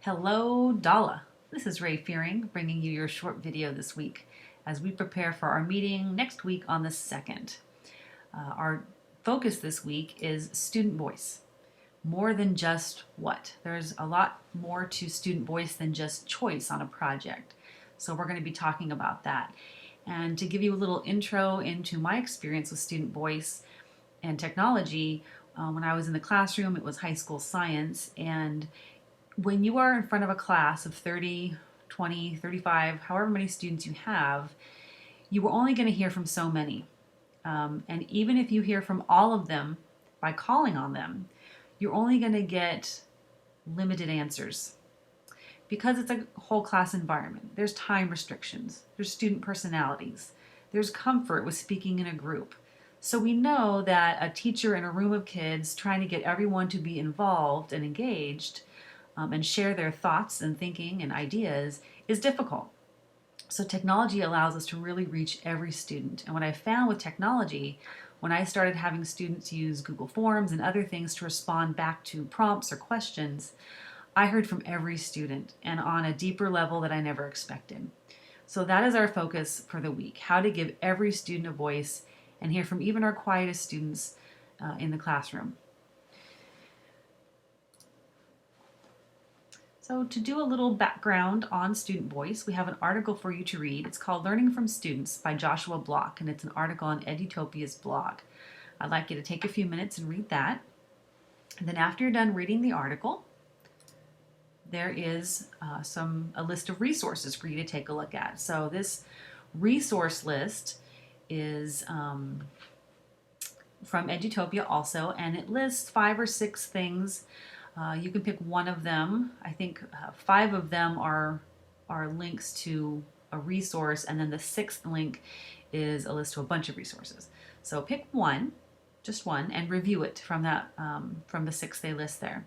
Hello, Dala. This is Ray Fearing bringing you your short video this week as we prepare for our meeting next week on the 2nd. Our focus this week is student voice. More than just what? There's a lot more to student voice than just choice on a project. So we're going to be talking about that. And to give you a little intro into my experience with student voice and technology, when I was in the classroom, it was high school science, and when you are in front of a class of 30, 20, 35, however many students you have, you are only going to hear from so many. And even if you hear from all of them by calling on them, you're only going to get limited answers. Because it's a whole class environment, there's time restrictions, there's student personalities, there's comfort with speaking in a group. So we know that a teacher in a room of kids trying to get everyone to be involved and engaged and share their thoughts and thinking and ideas is difficult. So technology allows us to really reach every student. And what I found with technology, when I started having students use Google Forms and other things to respond back to prompts or questions, I heard from every student and on a deeper level that I never expected. So that is our focus for the week, how to give every student a voice and hear from even our quietest students in the classroom. So to do a little background on student voice, we have an article for you to read. It's called Learning from Students by Joshua Block, and it's an article on Edutopia's blog. I'd like you to take a few minutes and read that. And then after you're done reading the article, there is a list of resources for you to take a look at. So this resource list is from Edutopia also, and it lists 5 or 6 things. You can pick one of them. I think 5 of them are links to a resource, and then the 6th link is a list to a bunch of resources. So pick one, just one, and review it from the 6 they list there.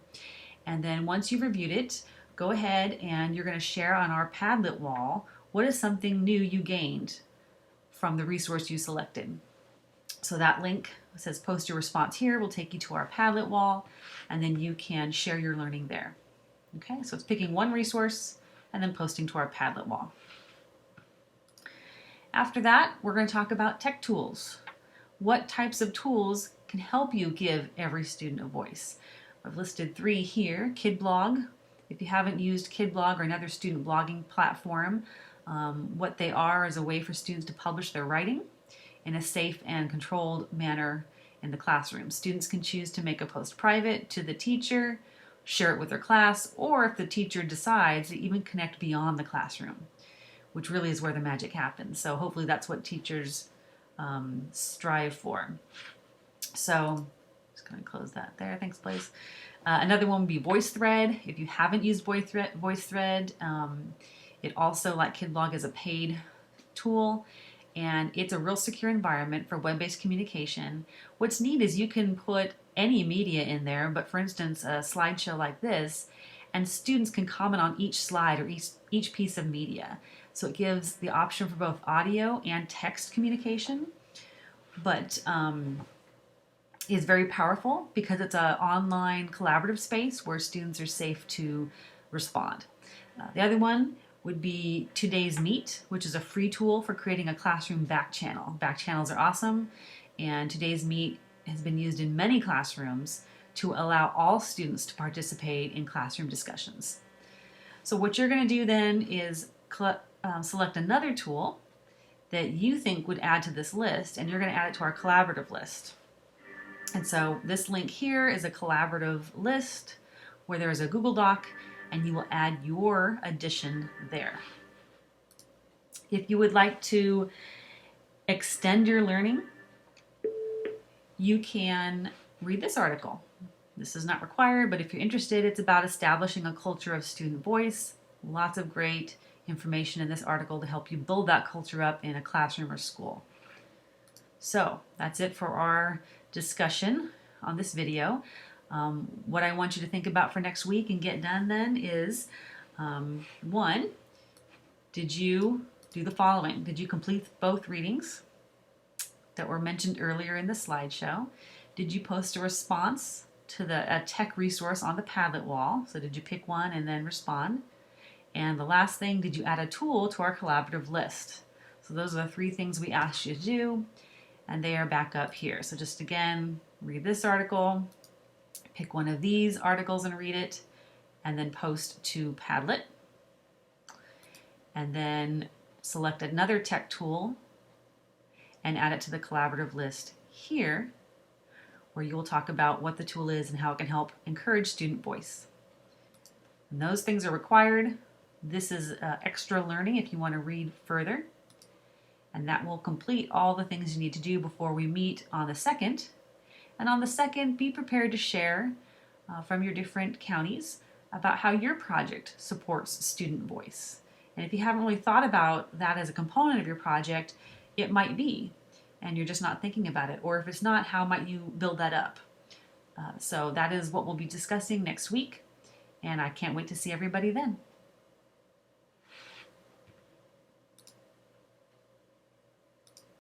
And then once you've reviewed it, go ahead and you're going to share on our Padlet wall what is something new you gained from the resource you selected. So that link says post your response here will take you to our Padlet wall, and then you can share your learning there. Okay, so it's picking one resource and then posting to our Padlet wall. After that, we're going to talk about tech tools. What types of tools can help you give every student a voice? I've listed 3 here. KidBlog. If you haven't used KidBlog or another student blogging platform, what they are is a way for students to publish their writing in a safe and controlled manner in the classroom. Students can choose to make a post private to the teacher, share it with their class, or if the teacher decides, to even connect beyond the classroom, which really is where the magic happens. So hopefully that's what teachers strive for. So just going to close that there. Thanks, Blaze. Another one would be VoiceThread. If you haven't used VoiceThread, it also, like KidBlog, is a paid tool, and it's a real secure environment for web-based communication. What's neat is you can put any media in there, but for instance, a slideshow like this, and students can comment on each slide or each piece of media. So it gives the option for both audio and text communication, but is very powerful because it's an online collaborative space where students are safe to respond. The other one would be Today's Meet, which is a free tool for creating a classroom back channel. Back channels are awesome, and Today's Meet has been used in many classrooms to allow all students to participate in classroom discussions. So what you're going to do then is select another tool that you think would add to this list, and you're going to add it to our collaborative list. And so this link here is a collaborative list where there is a Google Doc, and you will add your addition there. If you would like to extend your learning, you can read this article. This is not required, but if you're interested, it's about establishing a culture of student voice. Lots of great information in this article to help you build that culture up in a classroom or school. So that's it for our discussion on this video. What I want you to think about for next week and get done then is, 1, did you do the following? Did you complete both readings that were mentioned earlier in the slideshow? Did you post a response to a tech resource on the Padlet wall. So did you pick one and then respond? And the last thing, did you add a tool to our collaborative list? So those are the 3 things we asked you to do, and they are back up here. So just again, read this article, pick one of these articles and read it, and then post to Padlet. And then select another tech tool and add it to the collaborative list here, where you will talk about what the tool is and how it can help encourage student voice. And those things are required. This is extra learning if you want to read further. And that will complete all the things you need to do before we meet on the 2nd. And on the 2nd, be prepared to share from your different counties about how your project supports student voice. And if you haven't really thought about that as a component of your project, it might be, and you're just not thinking about it. Or if it's not, how might you build that up? So that is what we'll be discussing next week, and I can't wait to see everybody then.